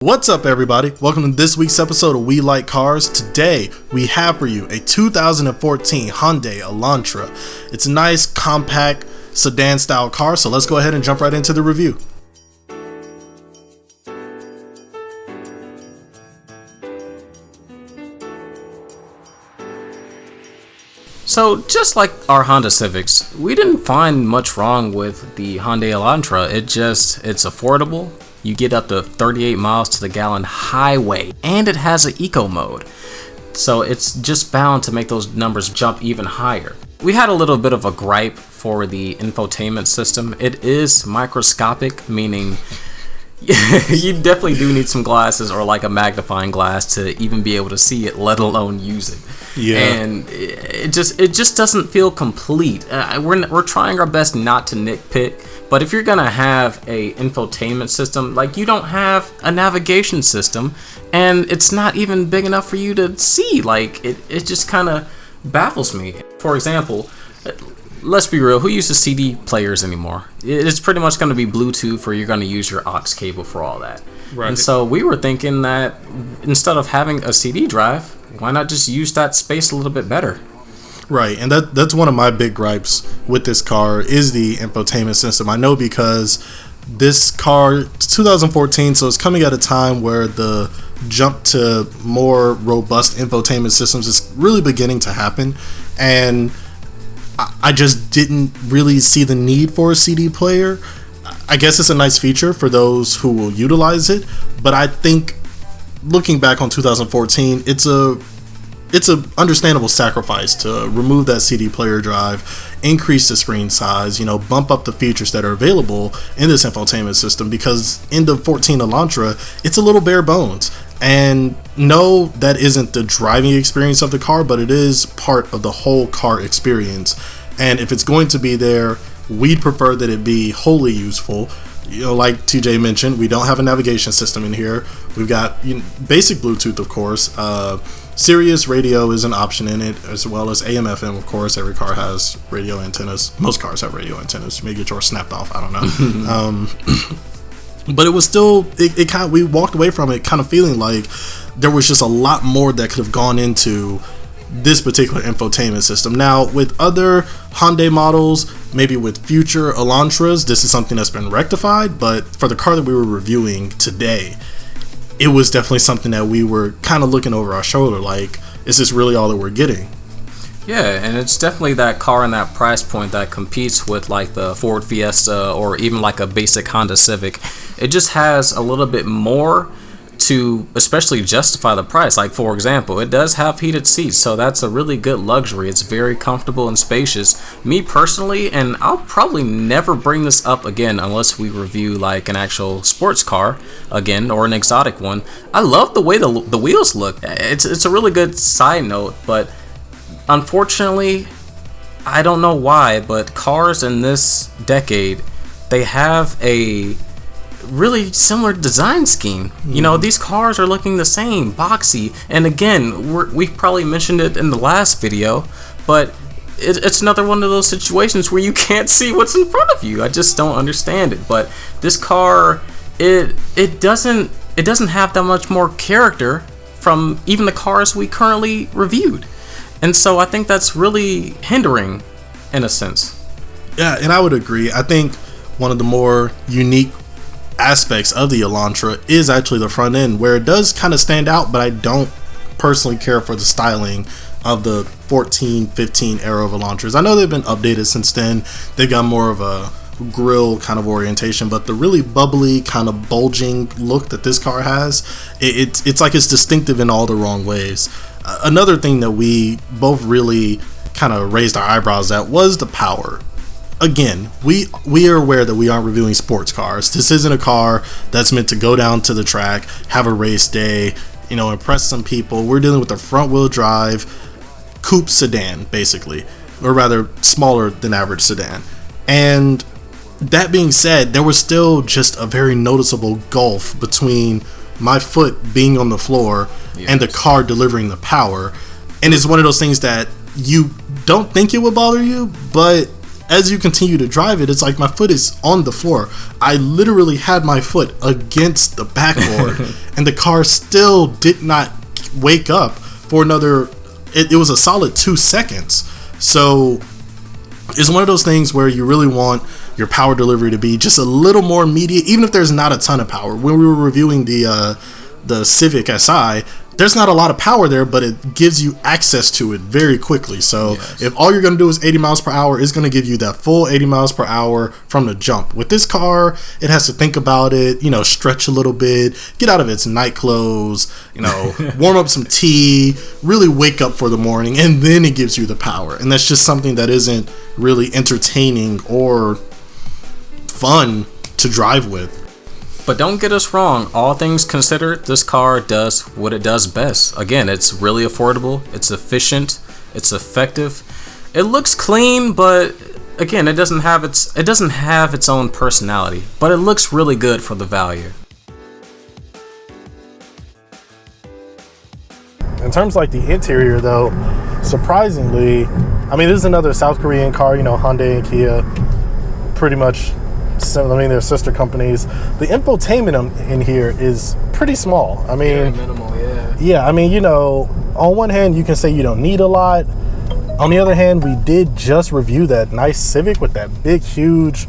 What's up, everybody? Welcome to this week's episode of We Like Cars. Today, we have for you a 2014 Hyundai Elantra. It's a nice, compact, sedan-style car, so let's go ahead and jump right into the review. So, just like our Honda Civics, we didn't find much wrong with the Hyundai Elantra. It's affordable. You get up to 38 miles to the gallon highway, and it has an eco mode. So it's just bound to make those numbers jump even higher. We had a little bit of a gripe for the infotainment system. It is microscopic, meaning you definitely do need some glasses or like a magnifying glass to even be able to see it, let alone use it. Yeah. And it just doesn't feel complete. We're trying our best not to nitpick, but if you're gonna have a infotainment system, like, you don't have a navigation system, and it's not even big enough for you to see. Like, it just kind of baffles me. For example, let's be real, who uses CD players anymore? It's pretty much going to be Bluetooth, or you're going to use your aux cable for all that. Right. And so we were thinking that instead of having a CD drive, why not just use that space a little bit better? Right, and that's one of my big gripes with this car is the infotainment system. I know because this car, 2014, so it's coming at a time where the jump to more robust infotainment systems is really beginning to happen, and I just didn't really see the need for a CD player. I guess it's a nice feature for those who will utilize it, but I think looking back on 2014, it's a understandable sacrifice to remove that CD player drive, increase the screen size, bump up the features that are available in this infotainment system, because in the 14 Elantra, it's a little bare bones. And no, that isn't the driving experience of the car, but it is part of the whole car experience. And if it's going to be there, we'd prefer that it be wholly useful. Like TJ mentioned, we don't have a navigation system in here. We've got basic Bluetooth, of course. Sirius radio is an option in it, as well as AM FM, of course. Every car has radio antennas. Most cars have radio antennas. You may get yours snapped off, I don't know. But it was still, we walked away from it kind of feeling like there was just a lot more that could have gone into this particular infotainment system. Now, with other Hyundai models, maybe with future Elantras, this is something that's been rectified, but for the car that we were reviewing today, it was definitely something that we were kind of looking over our shoulder, like, is this really all that we're getting? Yeah, and it's definitely that car in that price point that competes with like the Ford Fiesta or even like a basic Honda Civic. It just has a little bit more to especially justify the price. Like, for example, it does have heated seats, so that's a really good luxury. It's very comfortable and spacious. Me personally, and I'll probably never bring this up again unless we review like an actual sports car again or an exotic one, I love the way the wheels look. It's a really good side note, but unfortunately, I don't know why, but cars in this decade, they have a really similar design scheme. These cars are looking the same, boxy, and again, we've probably mentioned it in the last video, but it's another one of those situations where you can't see what's in front of you. I just don't understand it. But this car, it doesn't have that much more character from even the cars we currently reviewed. And so I think that's really hindering in a sense. Yeah, and I would agree. I think one of the more unique aspects of the Elantra is actually the front end, where it does kind of stand out, but I don't personally care for the styling of the 14, 15 era of Elantras. I know they've been updated since then. They've got more of a grill kind of orientation, but the really bubbly kind of bulging look that this car has, it's like it's distinctive in all the wrong ways. Another thing that we both really kind of raised our eyebrows at was the power. Again, we are aware that we aren't reviewing sports cars. This isn't a car that's meant to go down to the track, have a race day, impress some people. We're dealing with a front wheel drive coupe sedan, basically, or rather smaller than average sedan. And that being said, there was still just a very noticeable gulf between my foot being on the floor and the car delivering the power. And it's one of those things that you don't think it would bother you, but as you continue to drive it, it's like my foot is on the floor. I literally had my foot against the backboard, and the car still did not wake up for another. It was a solid 2 seconds. So it's one of those things where you really want your power delivery to be just a little more immediate, even if there's not a ton of power. When we were reviewing the Civic Si, there's not a lot of power there, but it gives you access to it very quickly. So if all you're going to do is 80 miles per hour, it's going to give you that full 80 miles per hour from the jump. With this car, it has to think about it, stretch a little bit, get out of its night clothes, warm up some tea, really wake up for the morning, and then it gives you the power. And that's just something that isn't really entertaining or fun to drive with. But don't get us wrong, all things considered, this car does what it does best. Again, it's really affordable, it's efficient, it's effective. It looks clean, but again, it doesn't have its own personality, but it looks really good for the value. In terms of like the interior though, surprisingly, this is another South Korean car, Hyundai and Kia, pretty much similar. They're sister companies. The infotainment in here is pretty small. Very minimal, yeah. Yeah, on one hand, you can say you don't need a lot. On the other hand, we did just review that nice Civic with that big, huge,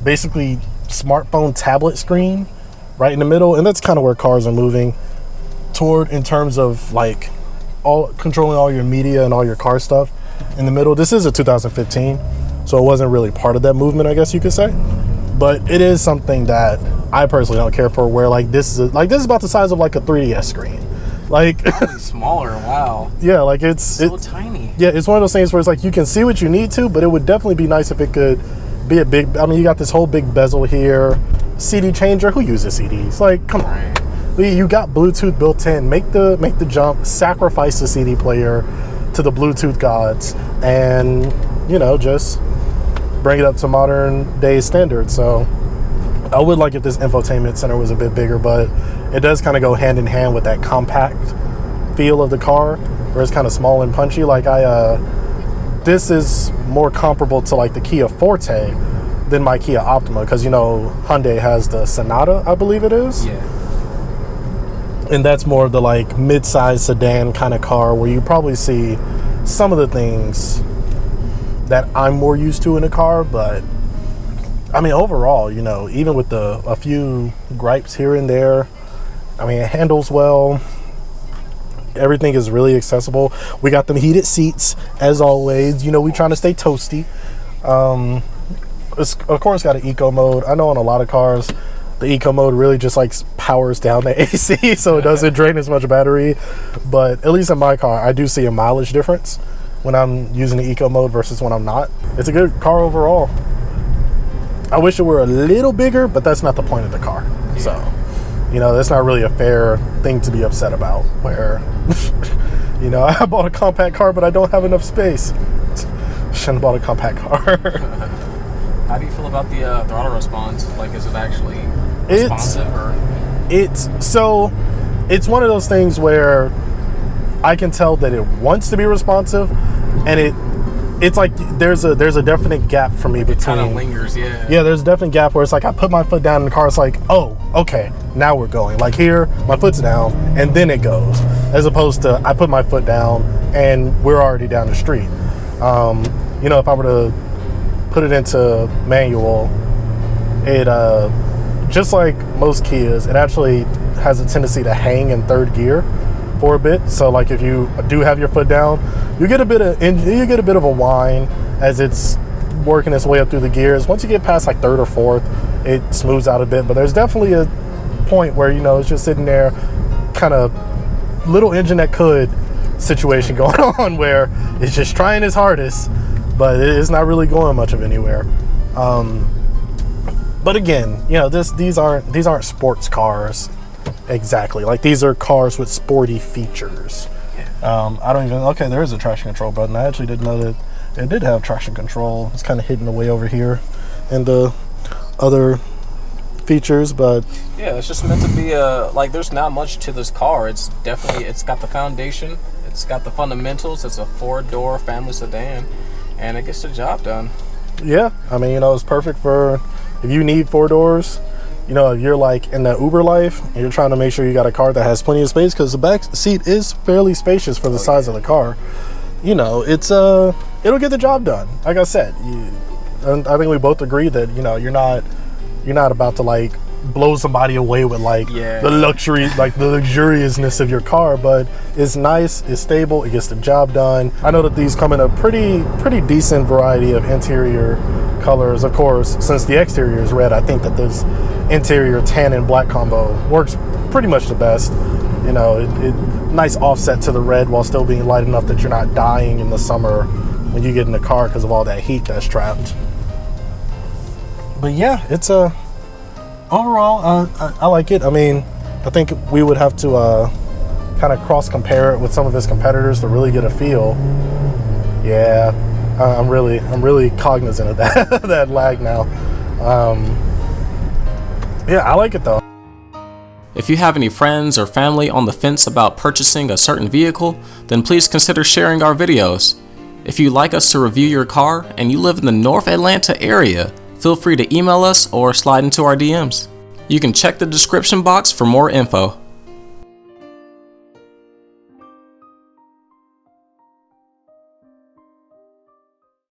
basically smartphone tablet screen right in the middle, and that's kind of where cars are moving toward in terms of like controlling all your media and all your car stuff in the middle. This is a 2015, so it wasn't really part of that movement, I guess you could say. But it is something that I personally don't care for. Where this is about the size of like a 3DS screen, smaller. Wow. Yeah, it's so tiny. Yeah, it's one of those things where it's like you can see what you need to, but it would definitely be nice if it could be a big. You got this whole big bezel here, CD changer. Who uses CDs? Come on. You got Bluetooth built in. Make the jump. Sacrifice the CD player to the Bluetooth gods, and just bring it up to modern day standards. So I would like if this infotainment center was a bit bigger, but it does kind of go hand in hand with that compact feel of the car, where it's kind of small and punchy. This is more comparable to like the Kia Forte than my Kia Optima, because Hyundai has the Sonata, I believe it is. Yeah. And that's more of the like mid-size sedan kind of car, where you probably see some of the things that I'm more used to in a car. But overall, even with a few gripes here and there, it handles well. Everything is really accessible. We got them heated seats as always. We trying to stay toasty. It's of course got an eco mode. I know on a lot of cars the eco mode really just powers down the AC, so it doesn't drain as much battery. But at least in my car, I do see a mileage difference when I'm using the eco mode versus when I'm not. It's a good car overall. I wish it were a little bigger, but that's not the point of the car. Yeah. So, that's not really a fair thing to be upset about, where, I bought a compact car, but I don't have enough space. Shouldn't have bought a compact car. How do you feel about the throttle response? Is it actually responsive? It's one of those things where I can tell that it wants to be responsive, and it's like there's a definite gap for me between. It kind of lingers, yeah. Yeah, there's a definite gap where it's like I put my foot down in the car, it's like, oh, okay, now we're going. Here, my foot's down, and then it goes. As opposed to I put my foot down and we're already down the street. If I were to put it into manual, it just like most Kias, it actually has a tendency to hang in third gear for a bit. So if you do have your foot down, you get a bit of a whine as it's working its way up through the gears. Once you get past third or fourth, it smooths out a bit. But there's definitely a point where it's just sitting there, kind of little engine that could situation going on, where it's just trying its hardest, but it's not really going much of anywhere. But again, these aren't sports cars exactly. These are cars with sporty features. There is a traction control button. I actually didn't know that it did have traction control. It's kind of hidden away over here in the other features, but yeah, it's just meant to be there's not much to this car. It's got the foundation, it's got the fundamentals. It's a 4-door family sedan, and it gets the job done. Yeah, I mean, it's perfect for if you need 4 doors. If you're like in the Uber life and you're trying to make sure you got a car that has plenty of space, because the back seat is fairly spacious for the size of the car. It's it'll get the job done. Like I said, and I think we both agree that you're not about to like blow somebody away with like the luxury, like the luxuriousness of your car, but it's nice, it's stable, it gets the job done. I know that these come in a pretty decent variety of interior colors. Of course, since the exterior is red, I think that this interior tan and black combo works pretty much the best. It nice offset to the red while still being light enough that you're not dying in the summer when you get in the car because of all that heat that's trapped. But yeah, it's overall, I like it. I mean, I think we would have to kind of cross compare it with some of his competitors to really get a feel. Yeah, I'm really cognizant of that that lag now. Yeah, I like it though. If you have any friends or family on the fence about purchasing a certain vehicle, then please consider sharing our videos. If you'd like us to review your car and you live in the North Atlanta area, feel free to email us or slide into our DMs. You can check the description box for more info.